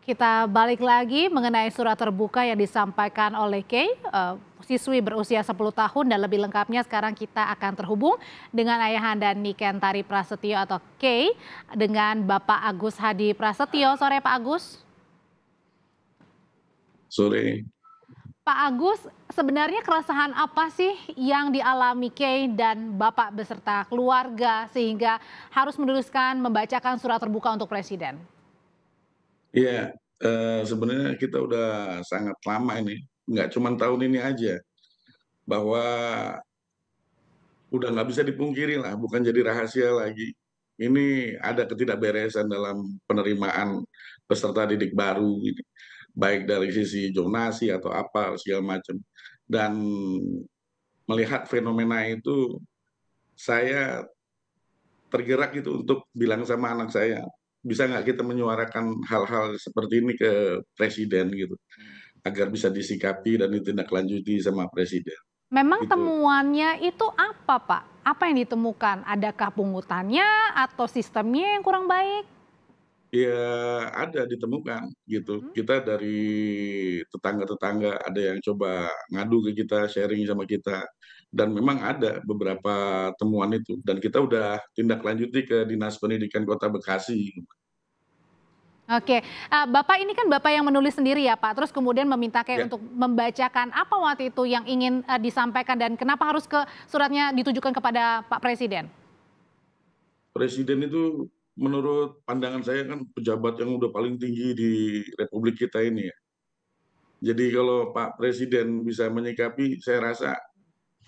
Kita balik lagi mengenai surat terbuka yang disampaikan oleh Kay, siswi berusia 10 tahun, dan lebih lengkapnya sekarang kita akan terhubung dengan ayahanda Niken Tari Prasetyo atau Kay dengan Bapak Agus Hadi Prasetyo. Sore Pak Agus. Sore. Pak Agus, sebenarnya keresahan apa sih yang dialami Kay dan Bapak beserta keluarga sehingga harus menuliskan membacakan surat terbuka untuk Presiden? Iya, sebenarnya kita udah sangat lama ini, nggak cuma tahun ini aja, bahwa udah nggak bisa dipungkiri lah, bukan jadi rahasia lagi. Ini ada ketidakberesan dalam penerimaan peserta didik baru ini, baik dari sisi zonasi atau apa segala macam. Dan melihat fenomena itu, saya tergerak gitu untuk bilang sama anak saya, bisa nggak kita menyuarakan hal-hal seperti ini ke presiden gitu, agar bisa disikapi dan ditindaklanjuti sama presiden, Memang gitu. temuannya itu apa, Pak? Apa yang ditemukan? Adakah pungutannya atau sistemnya yang kurang baik? Ya ada ditemukan gitu, Mhm. kita dari tetangga-tetangga ada yang coba ngadu ke kita, sharing sama kita, dan memang ada beberapa temuan itu, dan kita udah tindak lanjuti ke Dinas Pendidikan Kota Bekasi. Oke, Bapak ini kan Bapak yang menulis sendiri ya, Pak, terus kemudian meminta Ya, kayak untuk membacakan apa waktu itu yang ingin, disampaikan dan kenapa harus suratnya ditujukan kepada Pak Presiden? presiden itu menurut pandangan saya kan pejabat yang udah paling tinggi di republik kita ini ya. Jadi kalau Pak Presiden bisa menyikapi, saya rasa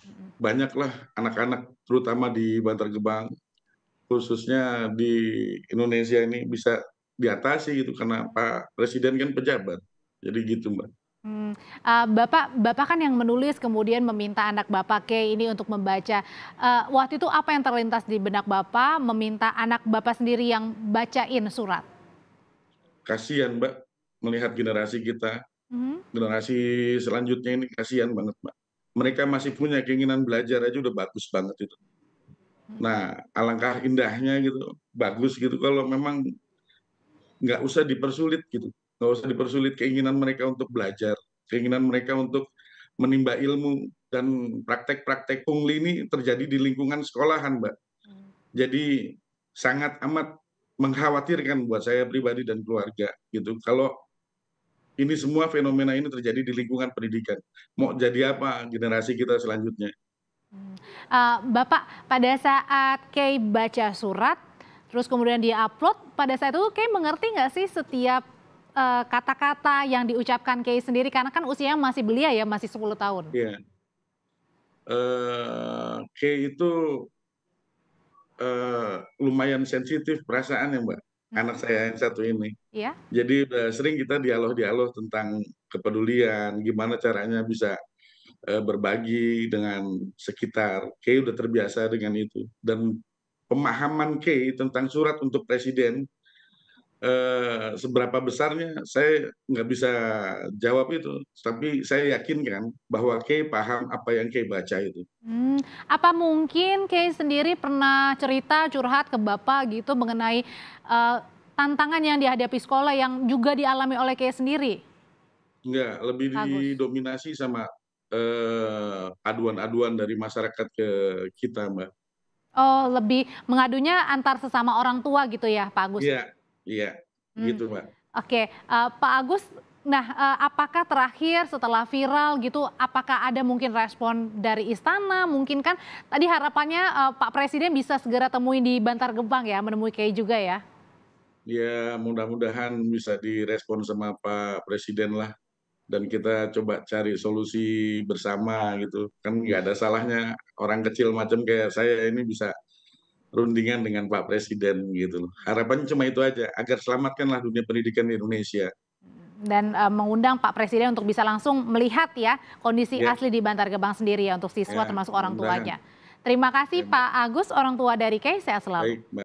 Mhm. banyaklah anak-anak terutama di Bantar Gebang, khususnya di Indonesia ini bisa diatasi gitu karena Pak Presiden kan pejabat. Jadi gitu, Mbak. Bapak Bapak kan yang menulis kemudian meminta anak Bapak Kay ini untuk membaca, waktu itu apa yang terlintas di benak Bapak meminta anak Bapak sendiri yang bacain surat? Kasihan, Mbak, melihat generasi kita, Mhm. generasi selanjutnya ini kasihan banget, Mbak. Mereka masih punya keinginan belajar aja udah bagus banget itu. Nah, alangkah indahnya gitu, bagus gitu kalau memang nggak usah dipersulit gitu, nggak usah dipersulit keinginan mereka untuk belajar, keinginan mereka untuk menimba ilmu, dan praktek-praktek pungli ini terjadi di lingkungan sekolahan, Mbak. Jadi sangat amat mengkhawatirkan buat saya pribadi dan keluarga gitu, kalau ini semua fenomena ini terjadi di lingkungan pendidikan. Mau jadi apa generasi kita selanjutnya? Bapak pada saat Kay baca surat, terus kemudian dia-upload, pada saat itu Kay mengerti nggak sih setiap, kata-kata yang diucapkan Kay sendiri? Karena kan usianya masih belia ya, masih 10 tahun. Iya, K itu, lumayan sensitif perasaannya, Mbak, anak Mhm. saya yang satu ini. Iya? Jadi udah sering kita dialog-dialog tentang kepedulian, gimana caranya bisa, berbagi dengan sekitar. K udah terbiasa dengan itu, dan pemahaman K tentang surat untuk presiden, seberapa besarnya saya nggak bisa jawab itu, tapi saya yakinkan bahwa K paham apa yang K baca itu. Apa mungkin Kay sendiri pernah cerita, curhat ke Bapak gitu mengenai, tantangan yang dihadapi sekolah yang juga dialami oleh Kay sendiri, Enggak, lebih Pak Agus? didominasi sama, aduan-aduan dari masyarakat ke kita, Mbak. Oh, lebih mengadunya antar sesama orang tua gitu ya, Pak Agus? Iya, iya, Mmm, gitu, Mbak. oke, Pak Agus, nah, apakah terakhir setelah viral gitu, apakah ada mungkin respon dari istana? Mungkin kan tadi harapannya, Pak Presiden bisa segera temuin di Bantar Gebang ya, menemui Kay juga ya? Ya mudah-mudahan bisa direspon sama Pak Presiden lah, dan kita coba cari solusi bersama gitu. Kan nggak ada salahnya orang kecil macam kayak saya ini bisa rundingan dengan Pak Presiden gitu loh. Harapannya cuma itu aja, agar selamatkanlah dunia pendidikan di Indonesia. Dan, mengundang Pak Presiden untuk bisa langsung melihat ya kondisi Ya, asli di Bantar Gebang sendiri ya untuk siswa ya, termasuk orang mudah-mudahan. tuanya. Terima kasih Ya, Mbak. Pak Agus, orang tua dari Kay, sehat selalu. Baik, Mbak.